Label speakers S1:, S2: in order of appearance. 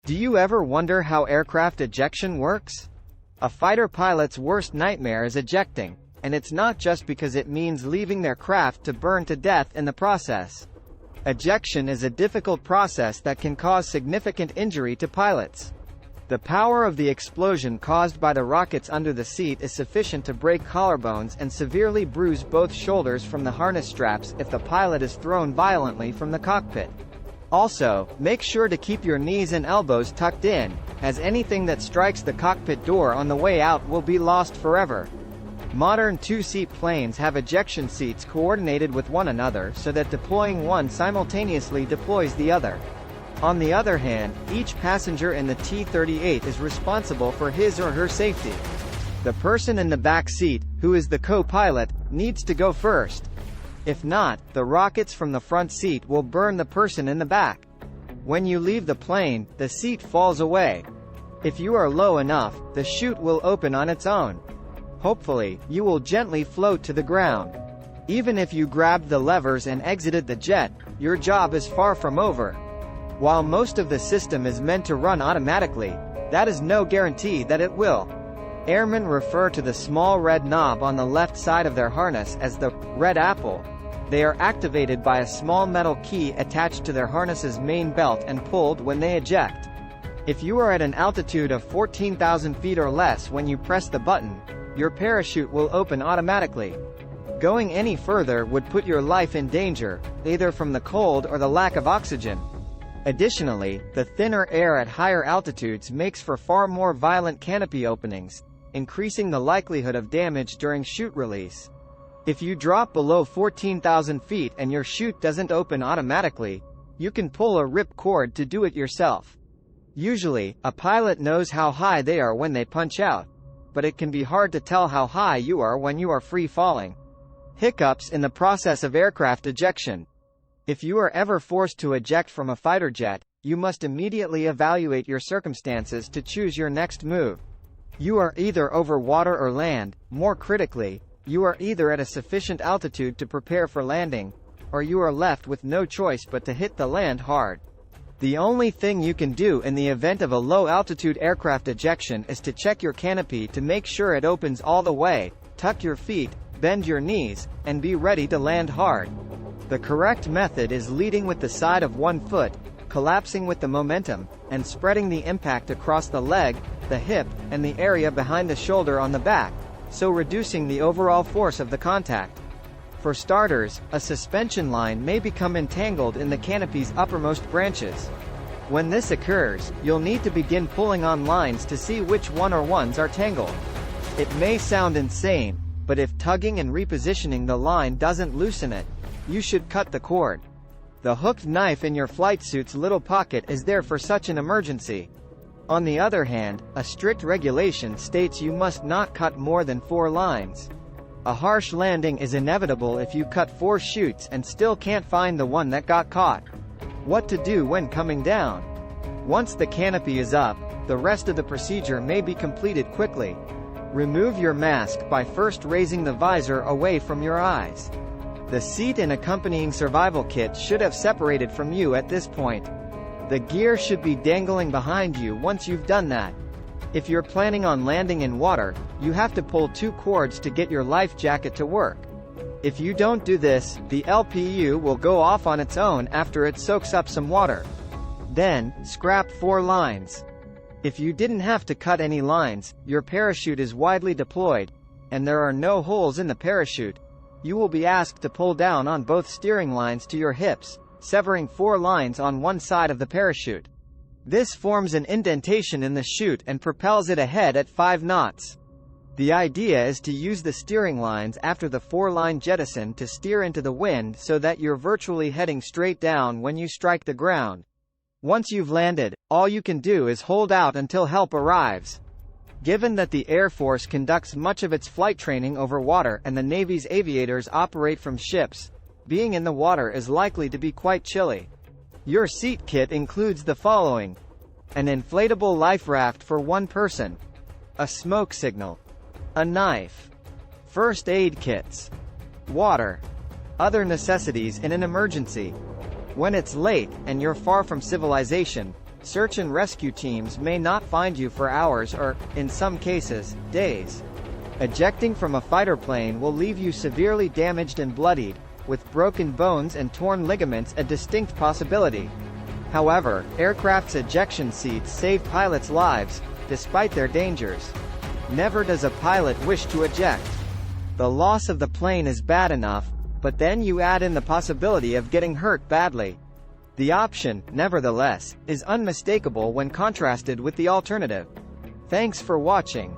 S1: Do you ever wonder how aircraft ejection works? A fighter pilot's worst nightmare is ejecting, and it's not just because it means leaving their craft to burn to death in the process. Ejection is a difficult process that can cause significant injury to pilots. The power of the explosion caused by the rockets under the seat is sufficient to break collarbones and severely bruise both shoulders from the harness straps if the pilot is thrown violently from the cockpit. Also, make sure to keep your knees and elbows tucked in, as anything that strikes the cockpit door on the way out will be lost forever. Modern two-seat planes have ejection seats coordinated with one another so that deploying one simultaneously deploys the other. On the other hand, each passenger in the T-38 is responsible for his or her safety. The person in the back seat, who is the co-pilot, needs to go first. If not, the rockets from the front seat will burn the person in the back. When you leave the plane, the seat falls away. If you are low enough, the chute will open on its own. Hopefully, you will gently float to the ground. Even if you grabbed the levers and exited the jet, your job is far from over. While most of the system is meant to run automatically, that is no guarantee that it will. Airmen refer to the small red knob on the left side of their harness as the red apple. They are activated by a small metal key attached to their harness's main belt and pulled when they eject. If you are at an altitude of 14,000 feet or less when you press the button, your parachute will open automatically. Going any further would put your life in danger, either from the cold or the lack of oxygen. Additionally, the thinner air at higher altitudes makes for far more violent canopy openings, increasing the likelihood of damage during chute release. If you drop below 14,000 feet and your chute doesn't open automatically, you can pull a rip cord to do it yourself. Usually, a pilot knows how high they are when they punch out, but it can be hard to tell how high you are when you are free falling. Hiccups in the process of aircraft ejection. If you are ever forced to eject from a fighter jet, you must immediately evaluate your circumstances to choose your next move. You are either over water or land. More critically, you are either at a sufficient altitude to prepare for landing, or you are left with no choice but to hit the land hard. The only thing you can do in the event of a low-altitude aircraft ejection is to check your canopy to make sure it opens all the way, tuck your feet, bend your knees, and be ready to land hard. The correct method is leading with the side of one foot, collapsing with the momentum, and spreading the impact across the leg, the hip, and the area behind the shoulder on the back, so reducing the overall force of the contact. For starters, a suspension line may become entangled in the canopy's uppermost branches. When this occurs, you'll need to begin pulling on lines to see which ones are tangled. It may sound insane, but if tugging and repositioning the line doesn't loosen it, you should cut the cord. The hooked knife in your flight suit's little pocket is there for such an emergency. On the other hand, a strict regulation states you must not cut more than 4 lines. A harsh landing is inevitable if you cut 4 chutes and still can't find the one that got caught. What to do when coming down? Once the canopy is up, the rest of the procedure may be completed quickly. Remove your mask by first raising the visor away from your eyes. The seat and accompanying survival kit should have separated from you at this point. The gear should be dangling behind you once you've done that. If you're planning on landing in water, you have to pull 2 cords to get your life jacket to work. If you don't do this, the LPU will go off on its own after it soaks up some water. Then, scrap 4 lines. If you didn't have to cut any lines, your parachute is widely deployed, and there are no holes in the parachute, you will be asked to pull down on both steering lines to your hips, severing 4 lines on one side of the parachute. This forms an indentation in the chute and propels it ahead at 5 knots. The idea is to use the steering lines after the 4-line jettison to steer into the wind so that you're virtually heading straight down when you strike the ground. Once you've landed, all you can do is hold out until help arrives. Given that the Air Force conducts much of its flight training over water and the Navy's aviators operate from ships, being in the water is likely to be quite chilly. Your seat kit includes the following: an inflatable life raft for 1 person, a smoke signal, a knife, first aid kits, water, other necessities in an emergency. When it's late, and you're far from civilization, Search and rescue teams may not find you for hours or, in some cases, days. Ejecting from a fighter plane will leave you severely damaged and bloodied, with broken bones and torn ligaments a distinct possibility. However, aircraft's ejection seats save pilots' lives, despite their dangers. Never does a pilot wish to eject. The loss of the plane is bad enough, but then you add in the possibility of getting hurt badly. The option, nevertheless, is unmistakable when contrasted with the alternative. Thanks for watching.